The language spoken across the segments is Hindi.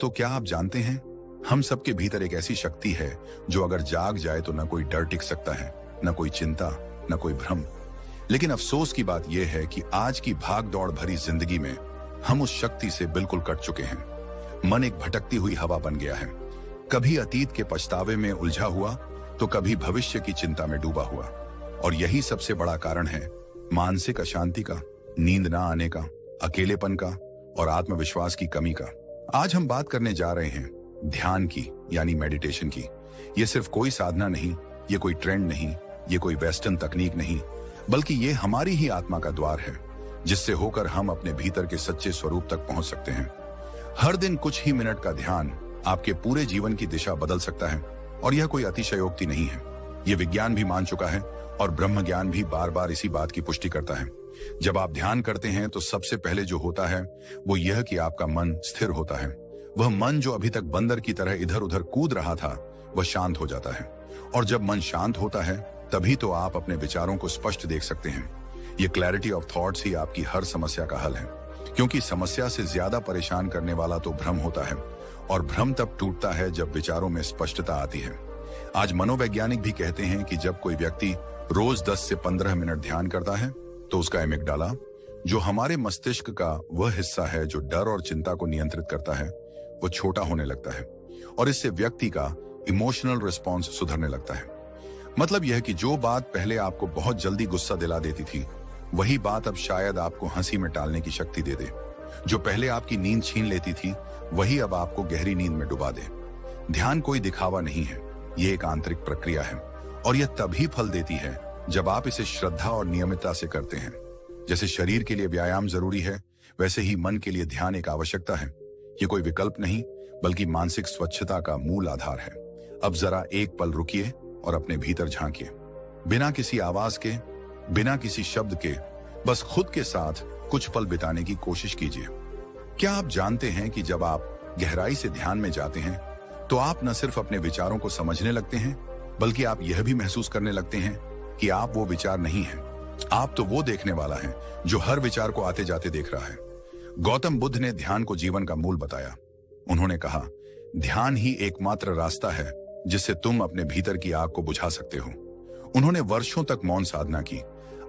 तो क्या आप जानते हैं, हम सबके भीतर एक ऐसी शक्ति है जो अगर जाग जाए तो न कोई डर टिक सकता है, न कोई चिंता, न कोई भ्रम। लेकिन अफसोस की बात यह है कि आज की भाग दौड़ भरी जिंदगी में हम उस शक्ति से बिल्कुल कट चुके हैं। मन एक भटकती हुई हवा बन गया है, कभी अतीत के पछतावे में उलझा हुआ तो कभी भविष्य की चिंता में डूबा हुआ। और यही सबसे बड़ा कारण है मानसिक अशांति का, नींद ना आने का, अकेलेपन का और आत्मविश्वास की कमी का। आज हम बात करने जा रहे हैं ध्यान की, यानी मेडिटेशन की। ये सिर्फ कोई साधना नहीं, ये कोई ट्रेंड नहीं, ये कोई वेस्टर्न तकनीक नहीं, बल्कि ये हमारी ही आत्मा का द्वार है, जिससे होकर हम अपने भीतर के सच्चे स्वरूप तक पहुंच सकते हैं। हर दिन कुछ ही मिनट का ध्यान आपके पूरे जीवन की दिशा बदल सकता है। और यह कोई अतिशयोक्ति नहीं है, यह विज्ञान भी मान चुका है और ब्रह्म ज्ञान भी बार बार इसी बात की पुष्टि करता है। जब आप ध्यान करते हैं तो सबसे पहले जो होता है वो यह कि आपका मन स्थिर होता है। वह मन जो अभी तक बंदर की तरह इधर उधर कूद रहा था, वह शांत हो जाता है। और जब मन शांत होता है तभी तो आप अपने विचारों को स्पष्ट देख सकते हैं। ये क्लैरिटी ऑफ थॉट्स ही आपकी हर समस्या का हल है, क्योंकि समस्या से ज्यादा परेशान करने वाला तो भ्रम होता है, और भ्रम तब टूटता है जब विचारों में स्पष्टता आती है। आज मनोवैज्ञानिक भी कहते हैं कि जब कोई व्यक्ति रोज 10 से 15 मिनट ध्यान करता है तो उसका एमिगडाला, जो हमारे मस्तिष्क का वह हिस्सा है जो डर और चिंता को नियंत्रित करता है, वो छोटा होने लगता है। और इससे व्यक्ति का इमोशनल रिस्पॉन्स सुधरने लगता है। मतलब यह कि जो बात पहले आपको बहुत जल्दी गुस्सा दिला देती थी, वही बात अब शायद आपको हंसी में टालने की शक्ति दे दे। जो पहले आपकी नींद छीन लेती थी, वही अब आपको गहरी नींद में डुबा दे। ध्यान कोई दिखावा नहीं है, ये एक आंतरिक प्रक्रिया है, और यह तभी फल देती है जब आप इसे श्रद्धा और नियमितता से करते हैं। जैसे शरीर के लिए व्यायाम जरूरी है, वैसे ही मन के लिए ध्यान एक आवश्यकता है। ये कोई विकल्प नहीं, बल्कि मानसिक स्वच्छता का मूल आधार है। अब जरा एक पल रुकिए और अपने भीतर झांकिए, बिना किसी आवाज के, बिना किसी शब्द के, बस खुद के साथ कुछ पल बिताने की कोशिश कीजिए। क्या आप जानते हैं कि जब आप गहराई से ध्यान में जाते हैं तो आप न सिर्फ अपने विचारों को समझने लगते हैं, बल्कि आप यह भी महसूस करने लगते हैं कि आप वो विचार नहीं हैं। आप तो वो देखने वाला है जो हर विचार को आते जाते देख रहा है। गौतम बुद्ध ने ध्यान को जीवन का मूल बताया। उन्होंने कहा, ध्यान ही एकमात्र रास्ता है जिससे तुम अपने भीतर की आग को बुझा सकते हो। उन्होंने वर्षों तक मौन साधना की,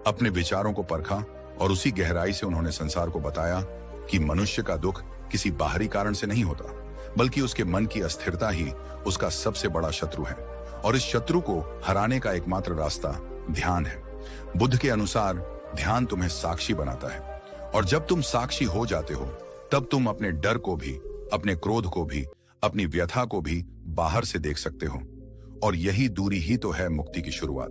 अपने विचारों को परखा, और उसी गहराई से उन्होंने संसार को बताया कि मनुष्य का दुख किसी बाहरी कारण से नहीं होता, बल्कि उसके मन की अस्थिरता ही उसका सबसे बड़ा शत्रु है। और इस शत्रु को हराने का एकमात्र रास्ता ध्यान है। बुद्ध के अनुसार ध्यान तुम्हें साक्षी बनाता है, और जब तुम साक्षी हो जाते हो तब तुम अपने डर को भी, अपने क्रोध को भी, अपनी व्यथा को भी बाहर से देख सकते हो। और यही दूरी ही तो है मुक्ति की शुरुआत।